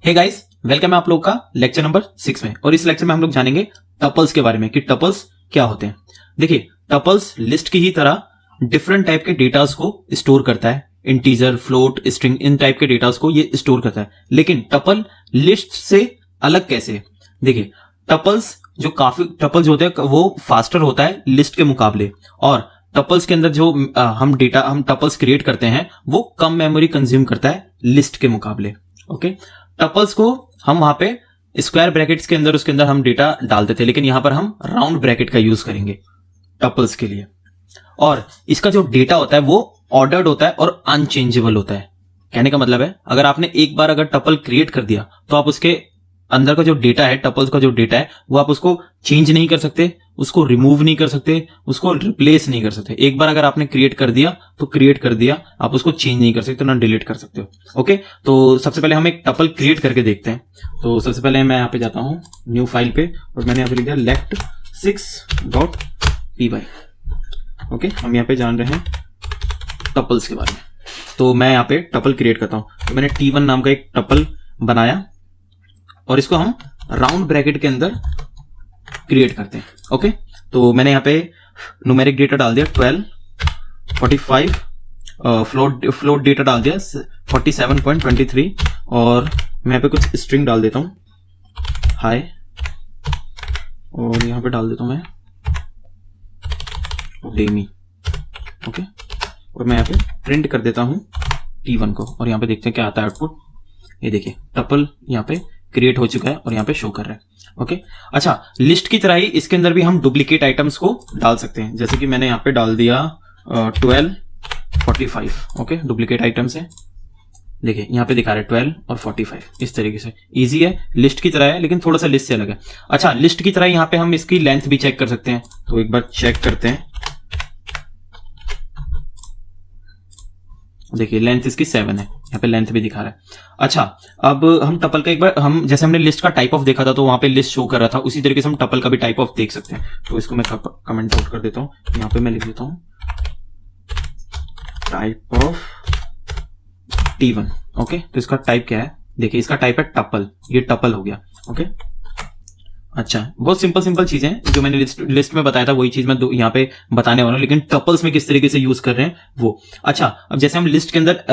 Hey guys, welcome है आप लोग का लेक्चर नंबर 6 में। और इस लेक्चर में हम लोग जानेंगे टपल्स के बारे में कि टपल्स क्या होते हैं। देखिए, टपल्स लिस्ट की ही तरह डिफरेंट टाइप के डेटास को स्टोर करता है। इंटीजर, फ्लोट, स्ट्रिंग, इन टाइप के डेटास को ये स्टोर करता है। लेकिन टपल लिस्ट से अलग कैसे है? देखिए, टपल्स जो होते हैं वो फास्टर होता है लिस्ट के मुकाबले। और टपल्स के अंदर जो हम टपल्स क्रिएट करते हैं वो कम मेमोरी कंज्यूम करता है लिस्ट के मुकाबले। ओके, टपल्स को हम वहां पे स्क्वायर ब्रैकेट्स के अंदर उसके अंदर हम डेटा डालते थे, लेकिन यहां पर हम राउंड ब्रैकेट का यूज करेंगे टपल्स के लिए। और इसका जो डेटा होता है वो ऑर्डर्ड होता है और अनचेंजेबल होता है। कहने का मतलब है, अगर आपने एक बार अगर टपल क्रिएट कर दिया तो आप उसके अंदर का जो डेटा है, टपल्स का जो डेटा है, वो आप उसको चेंज नहीं कर सकते, उसको रिमूव नहीं कर सकते, उसको रिप्लेस नहीं कर सकते। एक बार अगर आपने क्रिएट कर दिया तो क्रिएट कर दिया, आप उसको चेंज नहीं कर सकते, ना डिलीट कर सकते हो। ओके, तो सबसे पहले हम एक टपल क्रिएट करके देखते हैं। तो सबसे पहले मैं यहाँ पे जाता हूँ न्यू फाइल पे और मैंने यहाँ पे लिख दिया lect6.py। ओके, हम यहाँ पे जान रहे हैं टपल्स के बारे में। तो मैं यहाँ पे टपल क्रिएट करता हूँ। तो मैंने t1 नाम का एक टपल बनाया और इसको हम राउंड ब्रैकेट के अंदर क्रिएट करते हैं। ओके, तो मैंने यहाँ पे न्यूमेरिक डेटा डाल दिया 12, 45, फ्लोट डेटा डाल दिया 47.23 और मैं यहाँ पे कुछ स्ट्रिंग डाल देता हूँ हाय, और यहाँ पे डाल देता हूँ मैं डेमी। ओके, और मैं यहाँ पे प्रिंट कर देता हूँ t1 को और यहाँ पे देखते हैं क्या आता है आउटपुट। ये देखिए, टपल यहाँ पे क्रिएट हो चुका है और यहाँ पे शो कर रहा है। ओके, अच्छा, लिस्ट की तरह ही इसके अंदर भी हम डुप्लीकेट आइटम्स को डाल सकते हैं। जैसे कि मैंने यहाँ पे डाल दिया 12, 45। ओके, डुप्लीकेट आइटम्स है, देखिए यहाँ पे दिखा रहा है 12 और 45। इस तरीके से इजी है, लिस्ट की तरह है लेकिन थोड़ा सा लिस्ट से अलग है। अच्छा, लिस्ट की तरह यहाँ पे हम इसकी लेंथ भी चेक कर सकते हैं। तो एक बार चेक करते हैं, देखिए लेंथ इसकी 7 है, यहाँ पे लेंथ भी दिखा रहा है। अच्छा, अब हम टपल का एक बार हम जैसे हमने लिस्ट का टाइप ऑफ देखा था तो वहां पे लिस्ट शो कर रहा था, उसी तरीके से हम टपल का भी टाइप ऑफ देख सकते हैं। तो इसको मैं कमेंट आउट कर देता हूँ, यहाँ पे मैं लिख देता हूँ टाइप ऑफ t1। ओके, तो इसका टाइप क्या है? देखिए, इसका टाइप है टपल, ये टपल हो गया। ओके, अच्छा, बहुत सिंपल चीजें जो मैंने लिस्ट में बताया था वही चीज मैं यहाँ पे बताने वाला हूँ, लेकिन टपल्स में किस तरीके से यूज कर रहे हैं वो। अच्छा, अब जैसे हम लिस्ट के अंदर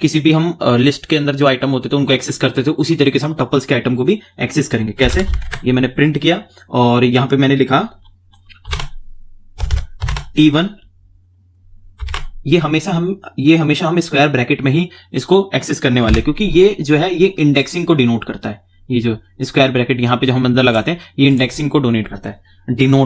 किसी भी हम लिस्ट के अंदर जो आइटम होते थे उनको एक्सेस करते थे, उसी तरीके से हम टपल्स के आइटम को भी एक्सेस करेंगे। कैसे? ये मैंने प्रिंट किया और यहाँ पे मैंने लिखा t1। ये हमेशा हम स्क्वायर ब्रैकेट में ही इसको एक्सेस करने वाले, क्योंकि ये जो है ये इंडेक्सिंग को डिनोट करता है। ये जो स्क्वायर ब्रैकेट यहाँ पे जो हम अंदर लगाते हैं ये इंडेक्सिंग को डिनोट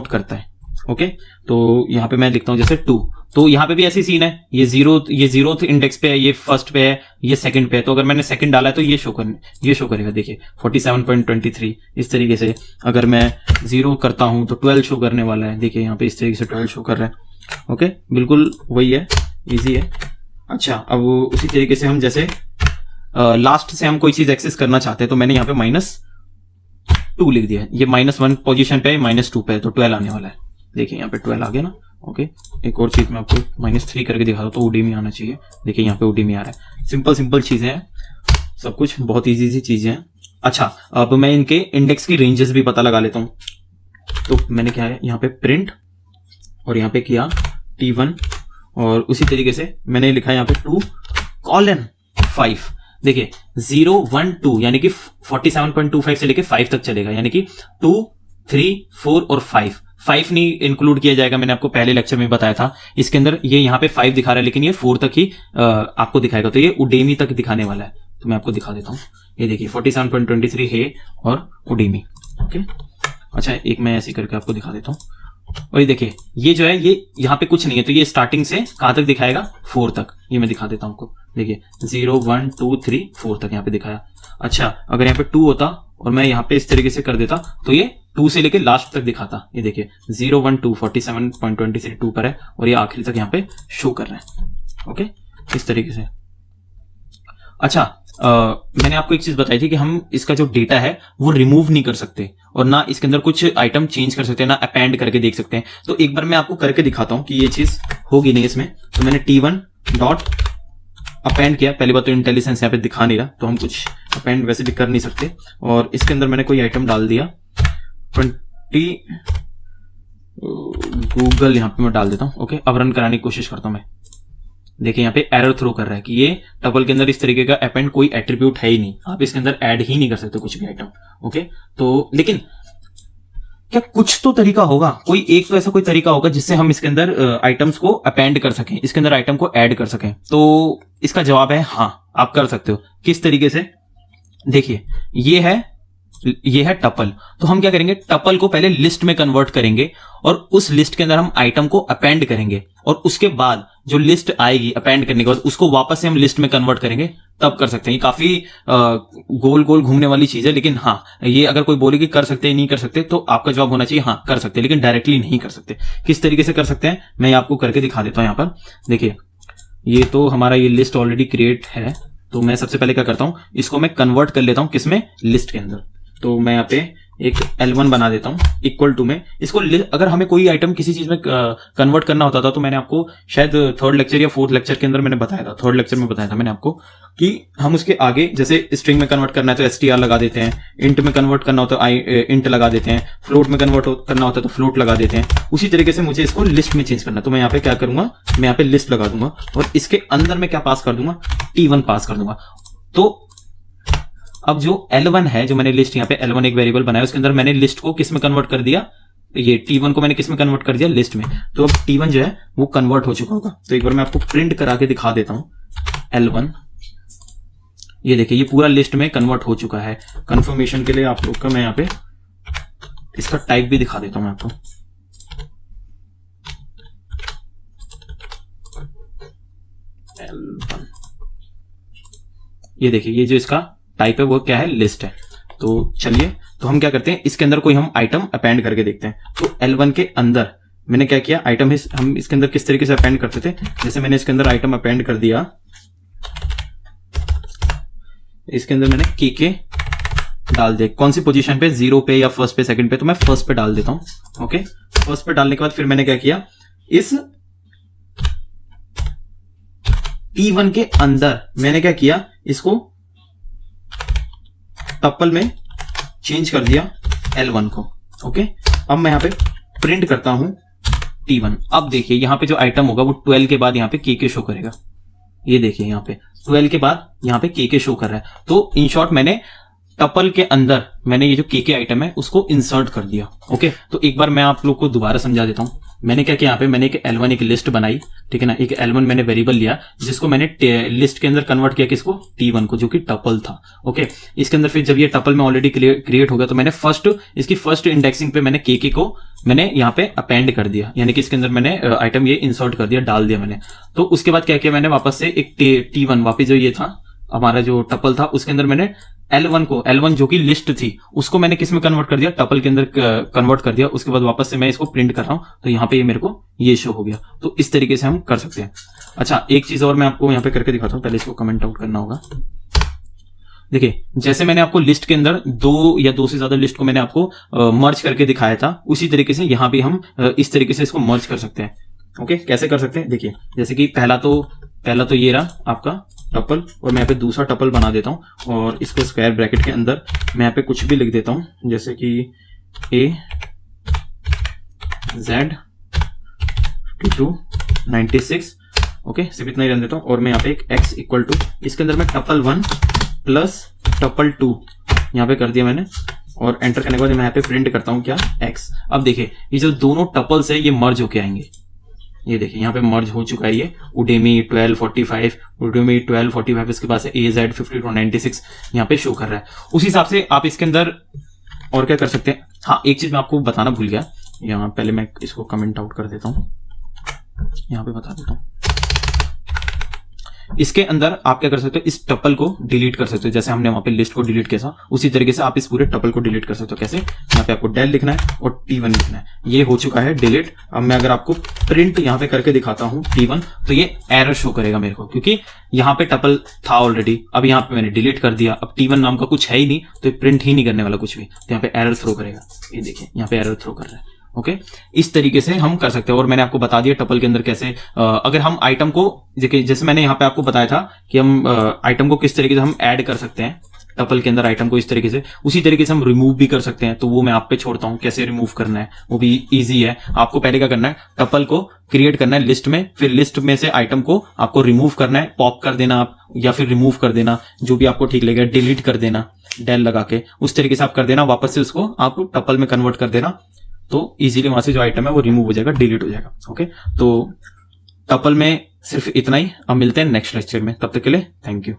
करता है। ओके, तो यहाँ पे मैं लिखता हूँ जैसे 2। तो यहाँ पे भी ऐसी सीन है, ये जीरोथ इंडेक्स पे है, ये फर्स्ट पे है, ये सेकंड पे है। तो अगर मैंने सेकंड डाला है तो ये शो करेगा। देखिए 47.23। इस तरीके से अगर मैं 0 करता हूँ तो 12 शो करने वाला है। देखिए यहाँ पे इस तरीके से 12 शो कर रहा है। ओके, बिल्कुल वही है, इजी है। अच्छा, अब उसी तरीके से हम जैसे लास्ट से हम कोई चीज एक्सेस करना चाहते हैं तो मैंने यहाँ पे -2 लिख दिया है। ये -1 पोजीशन पे है, -2 पे है, तो 12 आने वाला है। देखिए यहाँ पे 12 आ गया ना। ओके, एक और चीज मैं आपको -3 करके दिखा दूं तो ODमी आना चाहिए। देखिए यहाँ पे ODमी आ रहा है। सिंपल चीजें हैं, सब कुछ बहुत ईजी चीजें हैं। अच्छा, अब मैं इनके इंडेक्स की रेंजेस भी पता लगा लेता हूँ। तो मैंने क्या है यहाँ पे प्रिंट और यहाँ पे किया t1 और उसी तरीके से मैंने लिखा यहाँ पे 2:5। देखिए 0, 1, 2 यानी कि 47.25 से लेके 5 तक चलेगा, यानी कि 2, 3, 4 और 5 नहीं इंक्लूड किया जाएगा। मैंने आपको पहले लेक्चर में बताया था। इसके अंदर ये यहाँ पे 5 दिखा रहा है लेकिन ये 4 तक ही आपको दिखाएगा, तो ये ODमी तक दिखाने वाला है। तो मैं आपको दिखा देता हूँ, ये देखिए 47.23 है और ODमी। ओके, अच्छा, एक मैं ऐसे करके आपको दिखा देता हूँ। और ये देखिए, ये जो है ये यहाँ पे कुछ नहीं है, तो ये स्टार्टिंग से कहां तक दिखाएगा? 4 तक। ये मैं दिखा देता हूँ आपको, देखिए 0, 1, 2, 3, 4 तक यहाँ पे दिखाया। अच्छा, अगर यहाँ पे 2 होता और मैं यहाँ पे इस तरीके से कर देता तो ये 2 से लेके लास्ट तक दिखाता। ये देखिए 0, 1, 2, 47.23 2 पर है और ये आखिरी तक यहाँ पे शो कर रहा है। ओके, इस तरीके से। अच्छा, मैंने आपको एक चीज बताई थी कि हम इसका जो डेटा है वो रिमूव नहीं कर सकते और ना इसके अंदर कुछ आइटम चेंज कर सकते हैं, ना अपेंड करके देख सकते हैं। तो एक बार मैं आपको करके दिखाता हूं कि ये चीज होगी नहीं इसमें। तो मैंने t1 अपेंड किया, पहली बात तो इंटेलिजेंस यहाँ पे दिखा नहीं रहा, तो हम कुछ अपेंड वैसे भी कर नहीं सकते। और इसके अंदर मैंने कोई आइटम डाल दिया 20 गूगल, यहाँ पे मैं डाल देता हूँ। ओके, अब रन कराने की कोशिश करता हूँ मैं। देखिए यहाँ पे एरर थ्रो कर रहा है कि ये टपल के अंदर इस तरीके का अपेंड कोई एट्रीब्यूट है ही नहीं, आप इसके अंदर ऐड ही नहीं कर सकते कुछ भी आइटम। ओके, तो लेकिन क्या कुछ तो तरीका होगा, कोई एक तो ऐसा कोई तरीका होगा जिससे हम इसके अंदर आइटम्स को अपेंड कर सकें, इसके अंदर आइटम को ऐड कर सकें। तो इसका जवाब है हाँ, आप कर सकते हो। किस तरीके से? देखिए ये है टपल, तो हम क्या करेंगे, टपल को पहले लिस्ट में कन्वर्ट करेंगे और उस लिस्ट के अंदर हम आइटम को अपेंड करेंगे, और उसके बाद जो लिस्ट आएगी अपेंड करने के बाद उसको वापस से हम लिस्ट में कन्वर्ट करेंगे, तब कर सकते हैं। ये काफी गोल गोल घूमने वाली चीज है, लेकिन हाँ, ये अगर कोई बोले कि कर सकते हैं नहीं कर सकते, तो आपका जवाब होना चाहिए हाँ कर सकते हैं, लेकिन डायरेक्टली नहीं कर सकते। किस तरीके से कर सकते हैं मैं आपको करके दिखा देता हूं। यहाँ पर देखिए, ये तो हमारा ये लिस्ट ऑलरेडी क्रिएट है, तो मैं सबसे पहले क्या करता हूं, इसको मैं कन्वर्ट कर लेता हूं किसमें, लिस्ट के अंदर। तो मैं यहाँ पे एक L1 बना देता हूं इक्वल टू में इसको। अगर हमें कोई आइटम किसी चीज में कन्वर्ट करना होता था, तो मैंने आपको शायद 3rd लेक्चर या 4th लेक्चर के अंदर मैंने बताया था, 3rd लेक्चर में बताया था मैंने आपको कि हम उसके आगे जैसे स्ट्रिंग में कन्वर्ट करना है तो str लगा देते हैं, इंट में कन्वर्ट करना होता है इंट लगा देते हैं, फ्लोट में कन्वर्ट करना होता है तो फ्लोट लगा देते हैं। उसी तरीके से मुझे इसको लिस्ट में चेंज करना है, तो मैं यहाँ पे क्या करूंगा, मैं यहाँ पे लिस्ट लगा दूंगा और इसके अंदर मैं क्या पास कर दूंगा, T1 पास कर दूंगा। तो अब जो L1 है, जो मैंने लिस्ट यहाँ पे L1 एक वेरिएबल बनाया, उसके अंदर मैंने लिस्ट को किस में कन्वर्ट कर दिया, ये T1 को मैंने किस में कन्वर्ट कर दिया, लिस्ट में। तो अब T1 जो है वो कन्वर्ट हो चुका होगा। तो एक बार मैं आपको प्रिंट करा के दिखा देता हूं L1। ये देखिए, ये पूरा लिस्ट में कन्वर्ट हो चुका है। कंफर्मेशन के लिए आप लोग का मैं यहाँ पे इसका टाइप भी दिखा देता हूं मैं आपको। L1, ये देखिए, ये जो इसका टाइप है वो क्या है, लिस्ट है। तो चलिए, तो हम क्या करते हैं, इसके अंदर कोई हम आइटम अपेंड करके देखते हैं। तो L1 के अंदर मैंने क्या किया, आइटम हम इसके अंदर किस तरीके से अपेंड करते थे, जैसे मैंने इसके अंदर आइटम अपेंड कर दिया, इसके अंदर मैंने के डाल दिया। कौन सी पोजीशन पे, 0 पे या फर्स्ट पे, सेकंड पे, तो मैं फर्स्ट पे डाल देता हूं। ओके, फर्स्ट पे डालने के बाद फिर मैंने क्या किया, इस T1 के अंदर मैंने क्या किया, इसको टपल में चेंज कर दिया L1 को। ओके, अब मैं यहां पे प्रिंट करता हूं T1। अब देखिए, यहां पे जो आइटम होगा वो 12 के बाद यहां पे के शो करेगा। ये देखिए, यहां पे 12 के बाद यहां पे के शो कर रहा है। तो इन शॉर्ट मैंने टपल के अंदर मैंने ये जो के आइटम है उसको इंसर्ट कर दिया। ओके, तो एक बार मैं आप लोग को दोबारा समझा देता हूं। मैंने क्या किया, यहाँ पे मैंने एक L1 एक लिस्ट बनाई, ठीक है ना, एक L1 मैंने वेरिएबल लिया जिसको मैंने लिस्ट के अंदर कन्वर्ट किया, किसको, T1 को, जो कि टपल था। ओके, इसके अंदर फिर जब ये टपल में ऑलरेडी क्रिएट हो गया, तो मैंने इसकी फर्स्ट इंडेक्सिंग पे मैंने के को मैंने यहाँ पे अपेंड कर दिया, यानी कि इसके अंदर मैंने आइटम ये इंसर्ट कर दिया, डाल दिया मैंने। तो उसके बाद क्या किया, मैंने वापस से एक T1 वापिस जो ये था हमारा जो टपल था, उसके अंदर मैंने L1 जो कि लिस्ट थी उसको मैंने किस में कन्वर्ट कर दिया, टपल के अंदर कन्वर्ट कर दिया। उसके बाद वापस से मैं इसको प्रिंट कर रहा हूं, तो यहाँ पे ये मेरे को ये शो हो गया। तो इस तरीके से हम कर सकते हैं। अच्छा, एक चीज और मैं आपको यहाँ पे करके दिखाता हूँ, पहले इसको कमेंट आउट करना होगा। देखिए, जैसे मैंने आपको लिस्ट के अंदर 2 या 2 से ज्यादा लिस्ट को मैंने आपको मर्ज करके दिखाया था, उसी तरीके से यहाँ भी हम इस तरीके से इसको मर्ज कर सकते हैं। ओके, कैसे कर सकते हैं, देखिए, जैसे कि पहला तो ये रहा आपका टपल, और मैं यहाँ पे दूसरा टपल बना देता हूं और इसको स्क्वायर ब्रैकेट के अंदर मैं यहाँ पे कुछ भी लिख देता हूं, जैसे कि A Z 96। ओके, सिर्फ इतना ही रन देता हूं और मैं यहाँ पे एक X इक्वल टू, इसके अंदर मैं टपल 1 प्लस टपल 2 यहाँ पे कर दिया मैंने, और एंटर करने के बाद मैं यहाँ पे प्रिंट करता हूँ क्या, X। अब देखिए, ये जो दोनों टपल्स है ये मर्ज होके आएंगे। ये देखिए, यहाँ पे मर्ज हो चुका है ये Udemy 1245, Udemy 1245, इसके पास AZ 5296 यहाँ पे शो कर रहा है। उस हिसाब से आप इसके अंदर और क्या कर सकते हैं। हाँ, एक चीज मैं आपको बताना भूल गया, यहाँ पहले मैं इसको कमेंट आउट कर देता हूँ, यहाँ पे बता देता हूँ। इसके अंदर आप क्या कर सकते हो, इस टपल को डिलीट कर सकते हो, जैसे हमने वहां पे लिस्ट को डिलीट किया था, उसी तरीके से आप इस पूरे टपल को डिलीट कर सकते हो। कैसे, यहाँ पे आपको डेल लिखना है और T1 लिखना है। ये हो चुका है डिलीट। अब मैं अगर आपको प्रिंट यहाँ पे करके दिखाता हूँ T1, तो ये एरर शो करेगा मेरे को, क्योंकि यहाँ पे टपल था ऑलरेडी, अब यहाँ पे मैंने डिलीट कर दिया, अब T1 नाम का कुछ है ही नहीं, तो ये प्रिंट ही नहीं करने वाला कुछ भी, तो यहाँ पे एरर थ्रो करेगा। ये देखिए, यहाँ पे एरर थ्रो कर रहा है। ओके, इस तरीके से हम कर सकते हैं। और मैंने आपको बता दिया टपल के अंदर कैसे अगर हम आइटम को देखिए, जैसे मैंने यहाँ पे आपको बताया था कि हम आइटम को किस तरीके से हम ऐड कर सकते हैं टपल के अंदर आइटम को, इस तरीके से उसी तरीके से हम रिमूव भी कर सकते हैं। तो वो मैं आप पे छोड़ता हूं कैसे रिमूव करना है, वो भी इजी है। आपको पहले क्या करना है, टपल को क्रिएट करना है लिस्ट में, फिर लिस्ट में से आइटम को आपको रिमूव करना है, पॉप कर देना आप, या फिर रिमूव कर देना, जो भी आपको ठीक लगेगा, डिलीट कर देना डेल लगा के, उस तरीके से आप कर देना। वापस से उसको आप टपल में कन्वर्ट कर देना, तो इजीली वहां से जो आइटम है वो रिमूव हो जाएगा, डिलीट हो जाएगा। ओके, तो टपल में सिर्फ इतना ही। अब मिलते हैं नेक्स्ट लेक्चर में, तब तक के लिए थैंक यू।